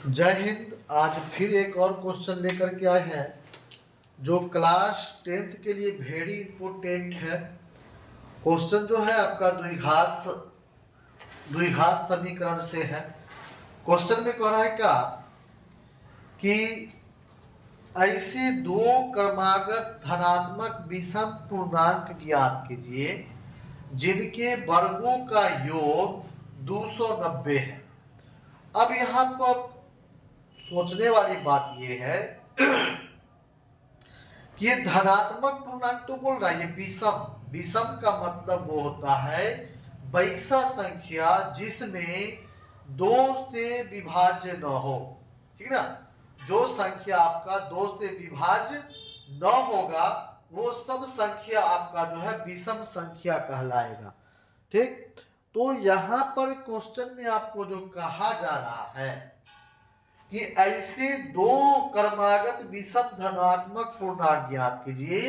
जय हिंद। आज फिर एक और क्वेश्चन लेकर के आए हैं जो क्लास 10th के लिए वेरी इंपॉर्टेंट है। क्वेश्चन जो है आपका द्विघात समीकरण से है। क्वेश्चन में कह रहा है क्या कि ऐसे दो क्रमागत धनात्मक विषम पूर्णांक ज्ञात कीजिए जिनके वर्गों का योग 290 है। अब यहाँ पर सोचने वाली बात यह है कि ये धनात्मक पूर्णांक तो बोल रहा है, ये विषम विषम का मतलब वो होता है वैसा संख्या जिसमें दो से विभाज्य न हो। ठीक ना, जो संख्या आपका दो से विभाज्य न होगा वो सब संख्या आपका जो है विषम संख्या कहलाएगा। ठीक, तो यहां पर क्वेश्चन में आपको जो कहा जा रहा है कि ऐसे दो क्रमागत विषम धनात्मक पूर्णांक ज्ञात कीजिए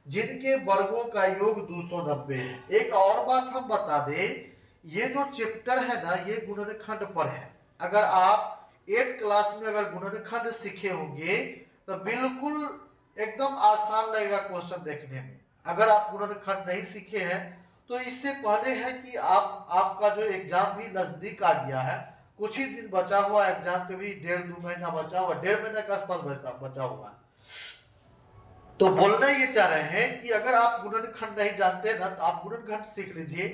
जिनके वर्गों का योग 290 है। एक और बात हम बता दें, ये जो चैप्टर है ना ये गुणनखंड पर है। अगर आप 8th क्लास में अगर गुणनखंड सीखे होंगे तो बिल्कुल एकदम आसान लगेगा क्वेश्चन देखने में। अगर आप गुणनखंड नहीं सीखे हैं तो इससे पहले है कि आपका जो एग्जाम भी नजदीक आ गया है, कुछ ही दिन बचा हुआ एग्जाम के भी 1.5-2 महीना बचा हुआ, 1.5 महीने के आसपास बचा हुआ। तो बोलना ये चाह रहे हैं कि अगर आप गुणनखंड नहीं जानते ना तो आप गुणनखंड सीख लीजिए,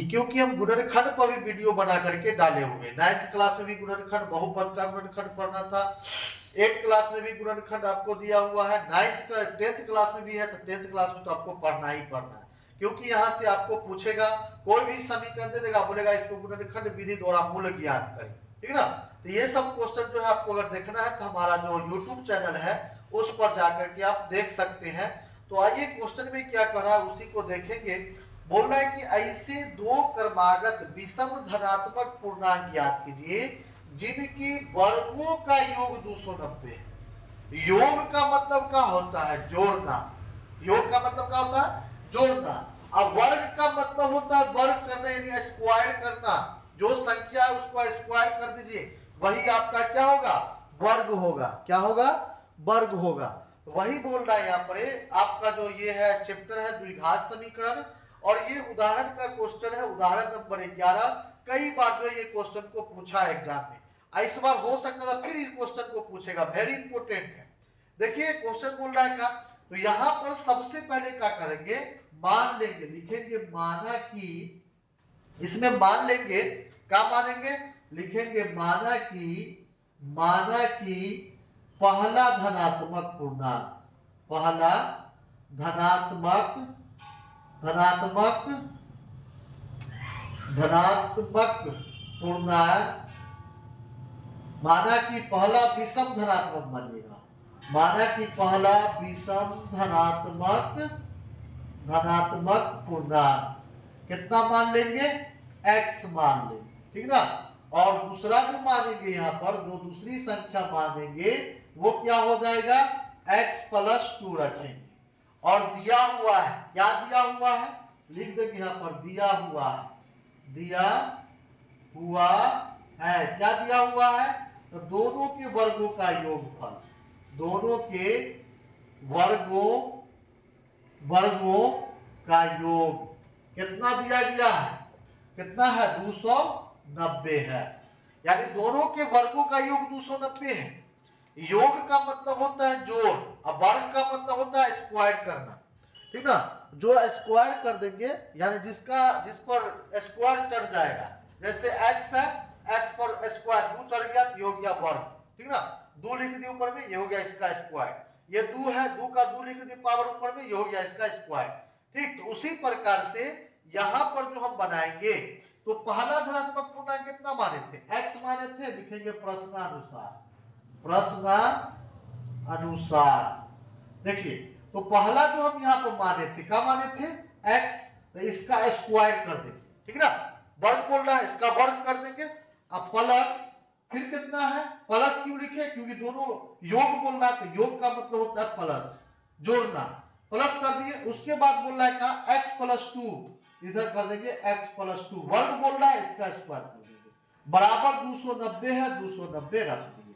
क्योंकि हम गुणनखंड पर भी वीडियो बना करके डाले हुए। 9th क्लास में भी गुणनखंड बहुपद का गुणनखंड पढ़ना था, 8th क्लास में भी गुणनखंड आपको दिया हुआ है, 10th क्लास में भी है, तो 10th क्लास में तो आपको पढ़ना ही पढ़ना है। क्योंकि यहाँ से आपको पूछेगा, कोई भी समीकरण दे देगा, बोलेगा इसको गुणनखंड विधि द्वारा मूल ज्ञात करें। ठीक ना, तो ये सब क्वेश्चन जो है आपको अगर देखना है तो हमारा जो यूट्यूब चैनल है उस पर जाकर के आप देख सकते हैं। तो आइए क्वेश्चन में क्या कह रहा है उसी को देखेंगे। बोल रहा है कि ऐसे दो क्रमागत विषम धनात्मक पूर्णांक ज्ञात कीजिए जिनके वर्गों का योग 290 है। योग का मतलब क्या होता है? जोड़ना। योग का मतलब क्या होता है? जोड़ना। अब वर्ग का मतलब होता है वर्ग करना, यानी स्क्वायर करना। जो संख्या है उसको स्क्वायर कर दीजिए, वही आपका क्या होगा? वर्ग होगा। क्या होगा? वर्ग होगा। वही बोल रहा है यहाँ पर आपका जो ये है चैप्टर है द्विघात समीकरण, और ये उदाहरण का क्वेश्चन है, उदाहरण नंबर 11। कई बार जो ये क्वेश्चन को पूछा है एग्जाम में, इस बार हो सकता था फिर इस क्वेश्चन को पूछेगा, वेरी इंपोर्टेंट है। देखिए क्वेश्चन बोल रहा है क्या, तो यहां पर सबसे पहले क्या करेंगे, मान लेंगे, लिखेंगे माना कि, इसमें मान लेंगे, क्या मानेंगे, लिखेंगे माना कि पहला धनात्मक पूर्णांक, पहला धनात्मक पूर्णांक, माना कि पहला विषम धनात्मक मानिएगा, माना कि पहला विषम धनात्मक पूर्णांक कितना मान लेंगे? x मान लेंगे। ठीक ना, और दूसरा जो मानेंगे यहाँ पर, जो दूसरी संख्या मानेंगे वो क्या हो जाएगा? x+2 रखेंगे। और दिया हुआ है, क्या दिया हुआ है लिख देंगे यहाँ पर, दिया हुआ है, क्या दिया हुआ है? तो दोनों के वर्गों का योगफल, दोनों के वर्गों का योग कितना दिया गया है? कितना है? 290 है। यानी दोनों के वर्गों का योग 290 है। योग का मतलब होता है जोड़, और वर्ग का मतलब होता है स्क्वायर करना। ठीक ना, जो स्क्वायर कर देंगे यानी जिस पर स्क्वायर चढ़ जाएगा, जैसे x है, x पर स्क्वायर 2 चढ़ गया तो ये हो गया वर्ग। ठीक ना, 2 लिख दिए ऊपर में, ये हो गया इसका स्क्वायर। ये 2 है, 2 का 2 लिख दिए पावर ऊपर में, ये हो गया इसका स्क्वायर। ठीक, तो उसी प्रकार से यहां पर जो हम बनाएंगे, तो पहला धनात्मक पूर्णांक कितना माने थे? x माने थे, लिखेंगे प्रश्नानुसार। देखिए, तो पहला जो हम यहाँ पर माने थे, क्या माने थे? x, तो इसका स्क्वायर कर देंगे। ठीक ना, वर्ग बोल रहा है, इसका वर्ग कर देंगे। अब प्लस, फिर कितना है? प्लस क्यों लिखे? क्योंकि दोनों योग बोल रहा है, तो योग का मतलब होता है प्लस, जोड़ना। प्लस कर दिए, उसके बाद बोल रहा है क्या? x+2, इधर कर देंगे x+2। वर्ग बोल रहा है, इसका स्क्वायर कर देंगे, बराबर 290 है, 290 रख दिए।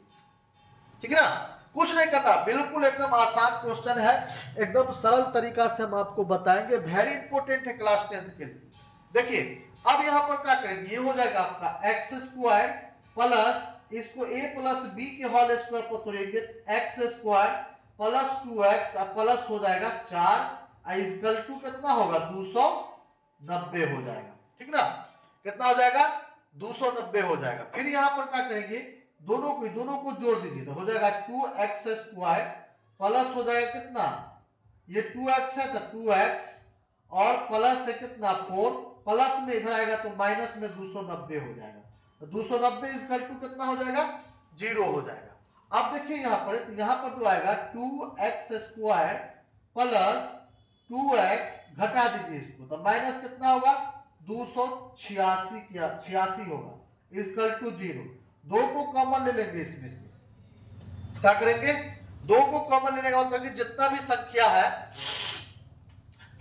ठीक है ना, कुछ नहीं करना, बिल्कुल एकदम आसान क्वेश्चन है, एकदम सरल तरीका से हम आपको बताएंगे, वेरी इंपॉर्टेंट है क्लास 10th के लिए। देखिए अब यहाँ पर क्या करेंगे, ये हो जाएगा आपका एक्स स्क्वायर प्लस इसको a प्लस बी के होल स्क्वायर को तोड़ेंगे, x square plus 2x plus हो जाएगा 4 इक्वल टू कितना होगा 290 हो जाएगा, ठीक ना, कितना हो जाएगा 290 हो जाएगा। फिर यहाँ पर क्या करेंगे, दोनों को जोड़ दीजिए तो हो जाएगा 2x स्क्वायर प्लस हो जाएगा कितना, ये 2x है तो 2x और प्लस है कितना 4, प्लस में इधर आएगा तो माइनस में 290 हो जाएगा, तो 290 इक्वल टू कितना हो जाएगा 0 हो जाएगा। अब देखिए यहाँ पर, तो यहाँ पर जो आएगा 2x स्क्वायर प्लस 2x घटा दीजिए इसको तो माइनस कितना होगा 286 होगा इक्वल टू 0। 2 को कॉमन ले लेंगे, इसमें से क्या करेंगे 2 को कॉमन लेने का मतलब कि जितना भी संख्या है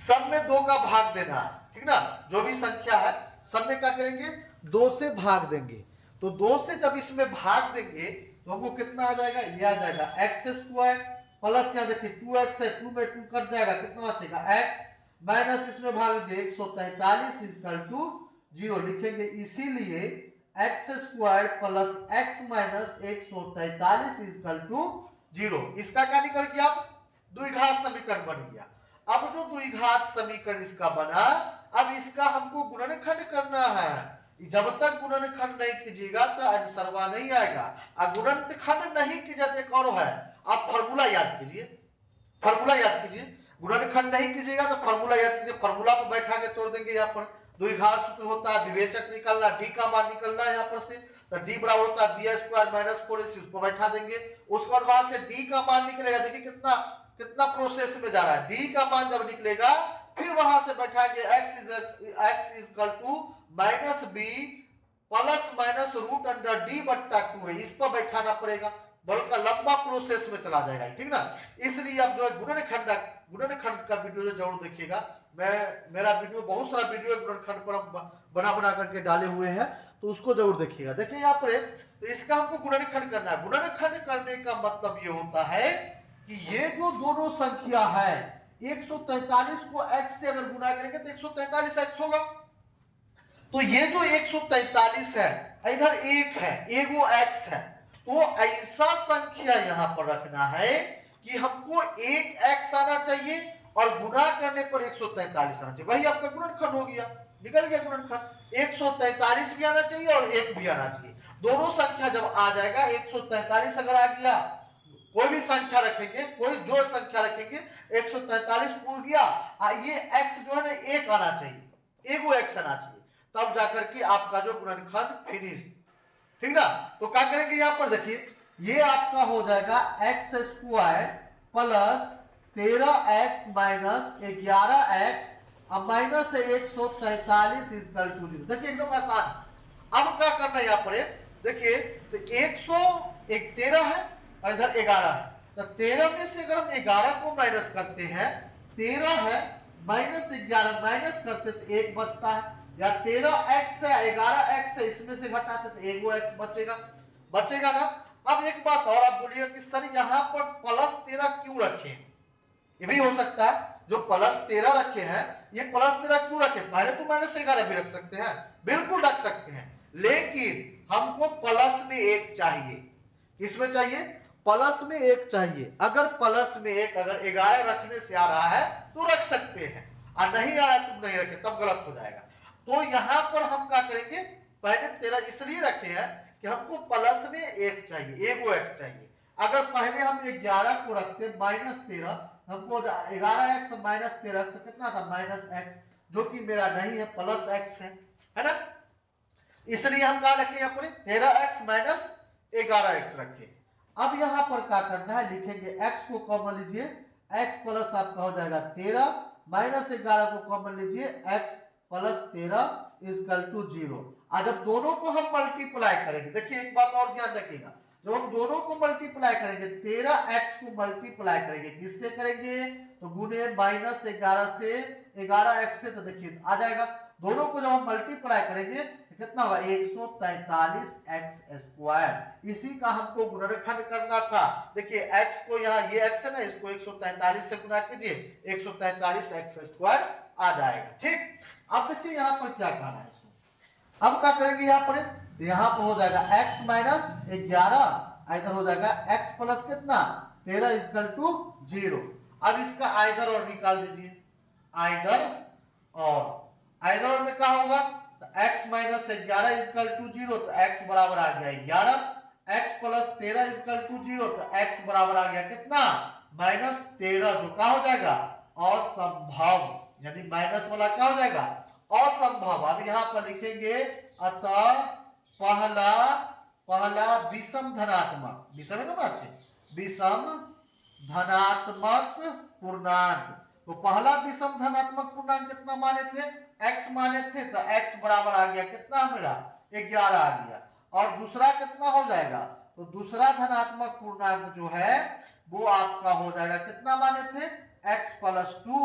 सब में 2 का भाग देना है, ठीक ना, जो भी संख्या है सब में क्या करेंगे 2 से भाग देंगे, तो 2 से जब इसमें भाग देंगे तो हमको कितना आ जाएगा, ये आ जाएगा एक्स स्क्वायर प्लस यहाँ देखिए 2x है, 2 में 2 कट जाएगा, कितना बचेगा x माइनस इसमें भाग दीजिए 143 इक्वल टू 0 लिखेंगे, इसीलिए x square plus x minus 143 equal to 0। इसका क्या निकल गया, द्विघात समीकरण बन गया। अब जो द्विघात समीकरण इसका बना, अब इसका हमको गुणनखंड करना है, जब तक गुणनखंड नहीं कीजिएगा तो आंसरवा नहीं आएगा, और गुणनखंड नहीं कीजिए तो एक और है, आप फॉर्मूला याद कीजिए, फॉर्मूला याद कीजिए, गुणनखंड नहीं कीजिएगा तो फॉर्मूला याद कीजिए, फॉर्मूला पर बैठा के तोड़ देंगे, यहाँ पर द्विघात सूत्र होता है, विवेचक निकलना, डी का मान निकलना है यहाँ पर से, तो डी बराबर होता है बी स्क्वायर माइनस 4ac, उस पर बैठा देंगे, उसके बाद वहां से डी का मान निकलेगा, देखिए कितना कितना प्रोसेस में जा रहा है, डी का मान जब निकलेगा फिर वहां से बैठाएंगे x equal to minus b plus minus root under d बट्टा 2 है, इस पर बैठाना पड़ेगा, बल्कि लंबा प्रोसेस में चला जाएगा, ठीक ना। इसलिए अब जो है गुणनखंड का वीडियो जरूर देखिएगा, मेरा वीडियो बहुत सारा वीडियो गुणनखंड पर बना करके डाले हुए हैं, तो उसको जरूर देखिएगा। देखिए यहाँ पर तो इसका हमको गुणनखंड करना है, गुणनखंड करने का मतलब ये होता है कि ये जो दोनों संख्या है 143 को x से अगर गुना करेंगे तो 143x होगा, तो ये जो 143 है इधर एक है, एगो x है, तो ऐसा संख्या यहां पर रखना है कि हमको एक x आना चाहिए और गुना करने पर 143 आना चाहिए, वही आपका गुणनखंड हो गया, निकल गया गुणनखंड, 143 भी आना चाहिए और एक भी आना चाहिए, दोनों संख्या जब आ जाएगा 143 अगर आ गया, कोई भी संख्या रखेंगे, कोई जो संख्या रखेंगे 143 पूर्ण गया, ये x जो है ना एक आना चाहिए, एगो x आना चाहिए, तब जाकर के आपका जो गुणनखंड फिनिश, ठीक ना। तो क्या करेंगे यहाँ पर देखिए, ये आपका हो जाएगा x square plus 13x minus 11x minus 143 equal to 0, देखिए एकदम आसान। अब क्या करना है यहाँ पर देखिए, तो 13 है और इधर 11 है, तो 13 में से अगर हम 11 को माइनस करते हैं, 13 है माइनस 11 माइनस करते तो 1 बचता है, या 13x है 11x है, इसमें से घटाते तो एगो x बचेगा ना। अब एक बात और आप बोलिएगा कि सर यहाँ पर प्लस 13 क्यों रखे, ये भी हो सकता है, जो प्लस 13 रखे हैं ये प्लस 13 क्यों रखे, पहले तो माइनस 11 भी रख सकते हैं, बिल्कुल रख सकते हैं, लेकिन हमको प्लस में 1 चाहिए, इसमें चाहिए प्लस में 1 चाहिए, अगर प्लस में 1 अगर 11 रखने से आ रहा है तो रख सकते हैं, और नहीं आ रहा है तुम नहीं रखे तब गलत हो जाएगा। तो यहां पर हम क्या करेंगे, पहले 13 इसलिए रखे हैं कि हमको प्लस में 1 चाहिए, एगो x चाहिए, अगर पहले हम 11 को रखते माइनस 13, हमको 11x माइनस 13 तो कितना था माइनस x, जो कि मेरा नहीं है प्लस x है ना, इसलिए हम क्या रखें यहाँ पर 13x माइनस 11x रखें। अब यहां पर क्या करना है, लिखेंगे x को कॉमन लीजिए, x प्लस आपका हो जाएगा 13 माइनस 11 को कॉमन लीजिए, x प्लस 13 इक्वल टू 0। आज जब दोनों को हम मल्टीप्लाई करेंगे, देखिए एक बात और ध्यान रखिएगा, जब हम दोनों को मल्टीप्लाई करेंगे 13x को मल्टीप्लाई करेंगे, किससे करेंगे तो गुने -11 से 11x से, तो देखिए आ जाएगा, दोनों को जब हम मल्टीप्लाई करेंगे कितना होगा 143x²। इसी का हमको गुणनखंड करना था। देखिए x को यहाँ ये x है ना, इसको 143 से गुणा कीजिए, 143x² आ जाएगा। ठीक, अब देखिए यहाँ पर क्या करना है इसको। अब क्या करेंगे यहाँ पर, यहाँ पर हो जाएगा x माइनस 11, इधर हो जाएगा x प्लस कितना 13 इक्वल टू 0। अब इसका आइदर और निकाल दीजिए, आइदर और में क्या होगा, तो x माइनस 11 इक्वल टू 0, तो x बराबर आ गया 11, x प्लस 13 इक्वल टू 0, तो x बराबर आ गया कितना -13, जो क्या हो जाएगा असंभव, यानी माइनस वाला क्या हो जाएगा असंभव। अब यहाँ पर लिखेंगे अतः पहला विषम धनात्मक, विषम है ना, विषम धनात्मक पूर्णांक। तो पहला विषम धनात्मक पूर्णांक कितना माने थे, x माने थे, तो x बराबर आ गया कितना मेरा 11 आ गया। और दूसरा कितना हो जाएगा, तो दूसरा धनात्मक पूर्णांक जो है वो आपका हो जाएगा कितना माने थे x प्लस 2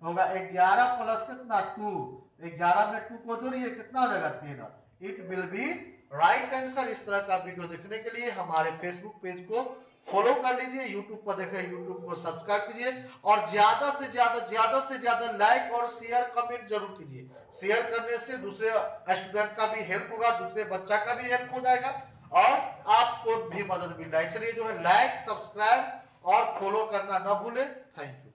होगा 11 प्लस कितना 2, 11 में 2 को जोड़िए कितना हो जाएगा 13। It will be right answer. इस तरह का वीडियो देखने के लिए हमारे फेसबुक पेज को फॉलो कर लीजिए, यूट्यूब पर देख रहे हैं यूट्यूब को सब्सक्राइब कीजिए, और ज्यादा से ज्यादा लाइक और शेयर कमेंट जरूर कीजिए। शेयर करने से दूसरे स्टूडेंट का भी हेल्प होगा, दूसरे बच्चा का भी हेल्प हो जाएगा और आपको भी मदद मिल रहा है। इसलिए जो है लाइक, सब्सक्राइब और फॉलो करना ना भूले। Thank you.